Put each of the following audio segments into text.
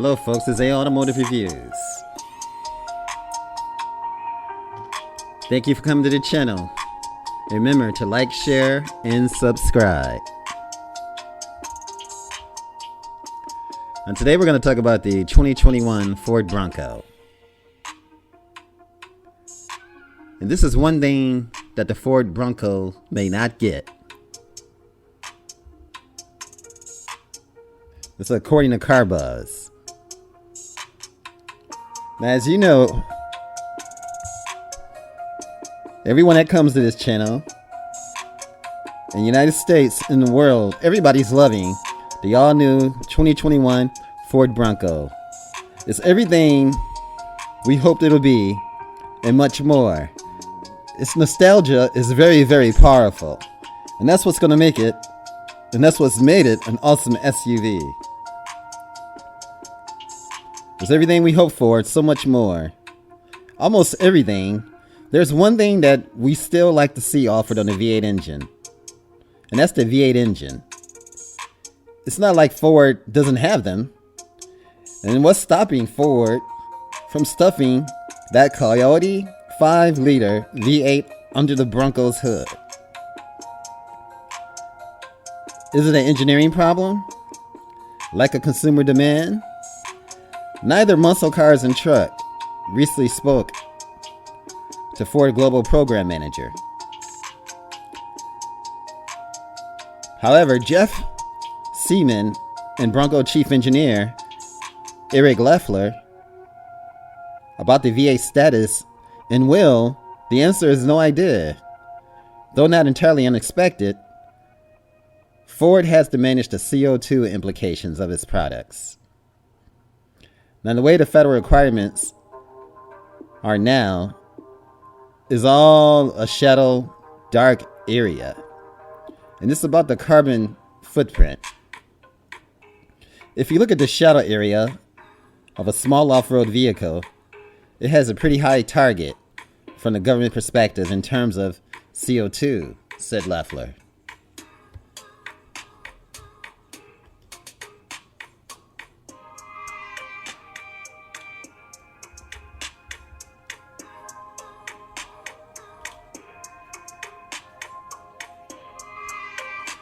Hello folks, it's A Automotive Reviews. Thank you for coming to the channel. Remember to like, share, and subscribe. And today we're going to talk about the 2021 Ford Bronco. And this is one thing that the Ford Bronco may not get. This is according to CarBuzz. Now, as you know, everyone that comes to this channel in the United States, in the world, everybody's loving the all-new 2021 Ford Bronco. It's everything we hoped it'll be and much more. Its nostalgia is very, very powerful. And that's what's going to make it, and that's what's made it an awesome SUV. It's everything we hoped for, so much more. Almost everything. There's one thing that we still like to see offered on the V8 engine, and that's the V8 engine. It's not like Ford doesn't have them. And what's stopping Ford from stuffing that Coyote 5-liter V8 under the Bronco's hood? Is it an engineering problem? Lack of consumer demand? Neither Muscle Cars and Truck recently spoke to Ford Global Program Manager. However, Jeff Seaman and Bronco Chief Engineer Eric Loeffler about the V8 status and will, the answer is no idea. Though not entirely unexpected, Ford has to manage the CO2 implications of its products. Now, the way the federal requirements are now is all a shadow, dark area. And this is about the carbon footprint. If you look at the shadow area of a small off-road vehicle, it has a pretty high target from the government perspective in terms of CO2, said Loeffler.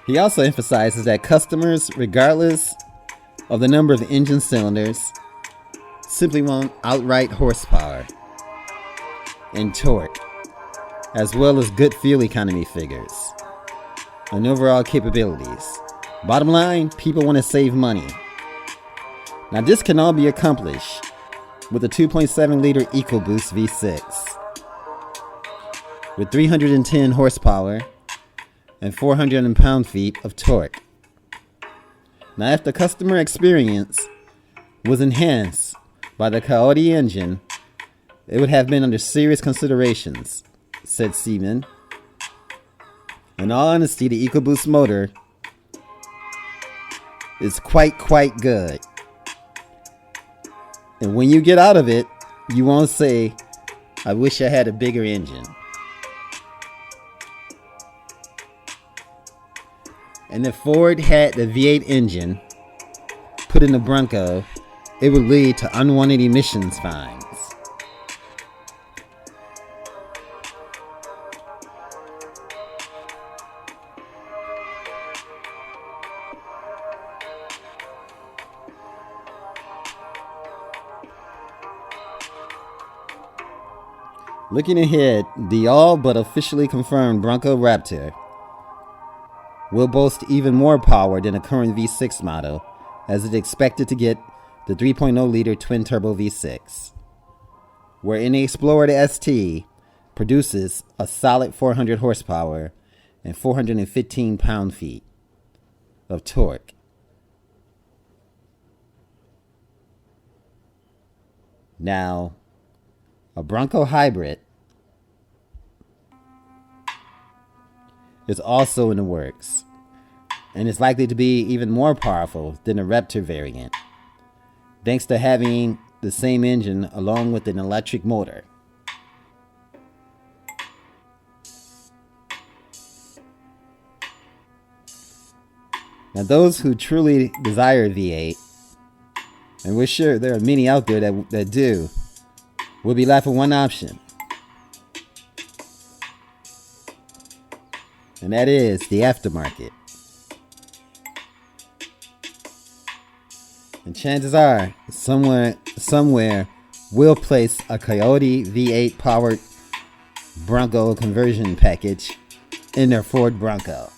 He also emphasizes that customers, regardless of the number of engine cylinders, simply want outright horsepower and torque, as well as good fuel economy figures and overall capabilities. Bottom line, people want to save money. Now, this can all be accomplished with a 2.7-liter EcoBoost V6 with 310 horsepower and 400 pound-feet of torque. Now, if the customer experience was enhanced by the Coyote engine, it would have been under serious considerations, said Seaman. In all honesty, the EcoBoost motor is quite good. And when you get out of it, you won't say, I wish I had a bigger engine. And if Ford had the V8 engine put in the Bronco, it would lead to unwanted emissions fines. Looking ahead, the all but officially confirmed Bronco Raptor will boast even more power than the current V6 model, as it is expected to get the 3.0-liter twin-turbo V6, wherein the Explorer ST produces a solid 400 horsepower and 415 pound-feet of torque. Now, a Bronco hybrid is also in the works, and is likely to be even more powerful than the Raptor variant, thanks to having the same engine along with an electric motor. Now, those who truly desire V8 and we're sure there are many out there that do, we'll be left with one option. And that is the aftermarket. And chances are, somewhere, we'll place a Coyote V8 powered Bronco conversion package in their Ford Bronco.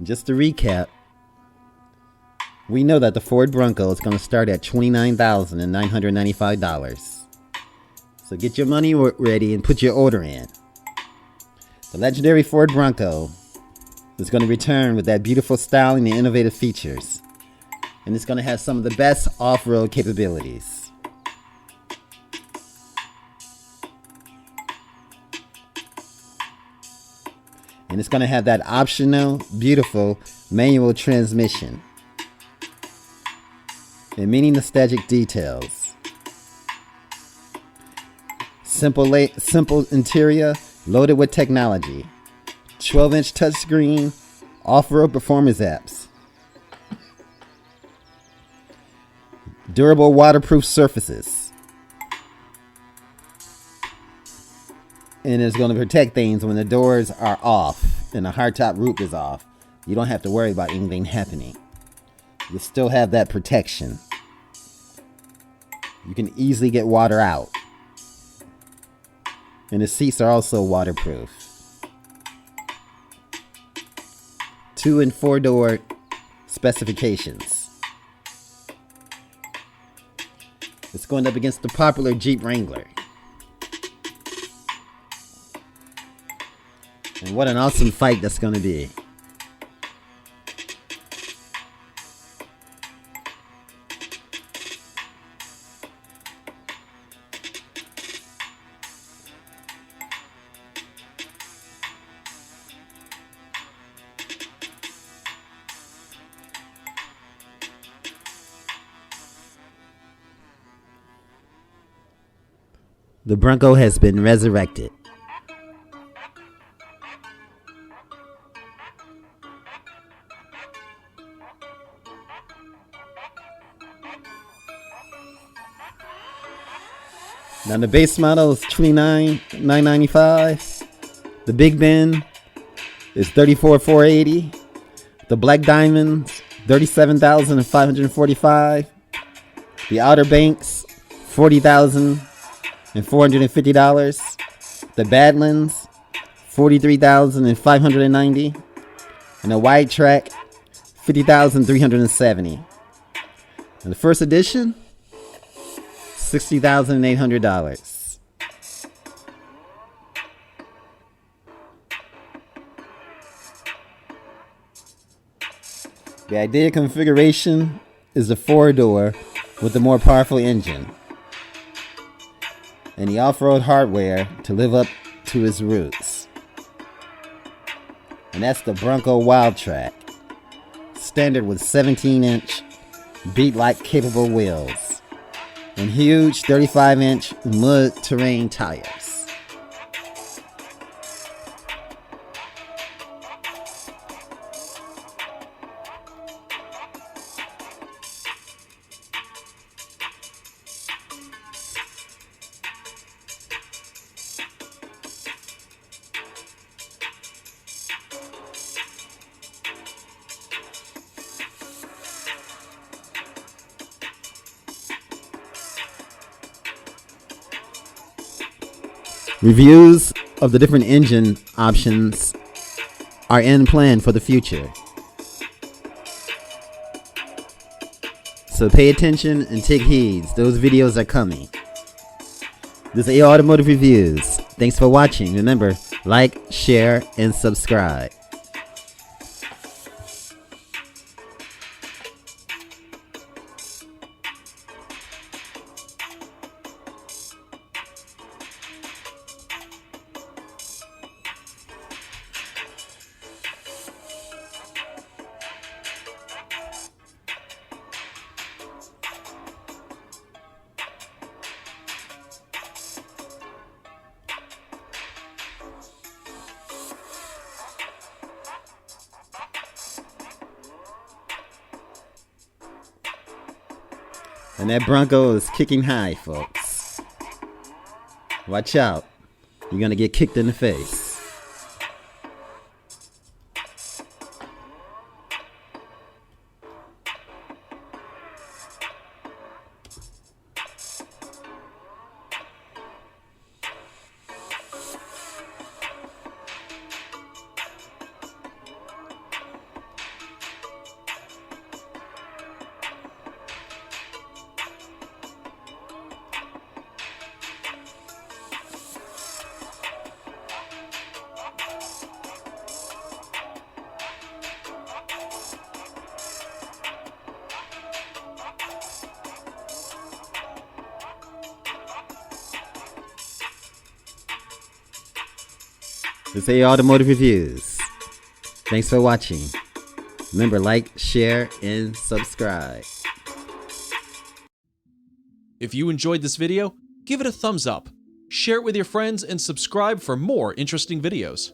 Just to recap, we know that the Ford Bronco is going to start at $29,995. So get your money ready and put your order in. The legendary Ford Bronco is going to return with that beautiful styling and innovative features. And it's going to have some of the best off-road capabilities. And it's going to have that optional, beautiful manual transmission. And many nostalgic details. Simple interior loaded with technology. 12-inch touchscreen, off-road performance apps. Durable waterproof surfaces. And it's going to protect things when the doors are off and the hardtop roof is off. You don't have to worry about anything happening. You still have that protection. You can easily get water out. And the seats are also waterproof. 2 and 4 door specifications. It's going up against the popular Jeep Wrangler. And what an awesome fight that's going to be. The Bronco has been resurrected. Now the base model is $29,995. The Big Ben is $34,480. The Black Diamonds, $37,545. The Outer Banks, $40,450. The Badlands, $43,590. And the Wide Track, $50,370. And the first edition, $60,800. The ideal configuration is the 4-door with the more powerful engine and the off-road hardware to live up to its roots. And that's the Bronco Wild Track, standard with 17-inch beat-like capable wheels and huge 35-inch mud terrain tires. Reviews of the different engine options are in plan for the future. So pay attention and take heed. Those videos are coming. This is A Automotive Reviews. Thanks for watching. Remember, like, share, and subscribe. And that Bronco is kicking high, folks. Watch out. You're gonna get kicked in the face. This is Automotive Reviews. Thanks for watching. Remember, like, share, and subscribe. If you enjoyed this video, give it a thumbs up, share it with your friends, and subscribe for more interesting videos.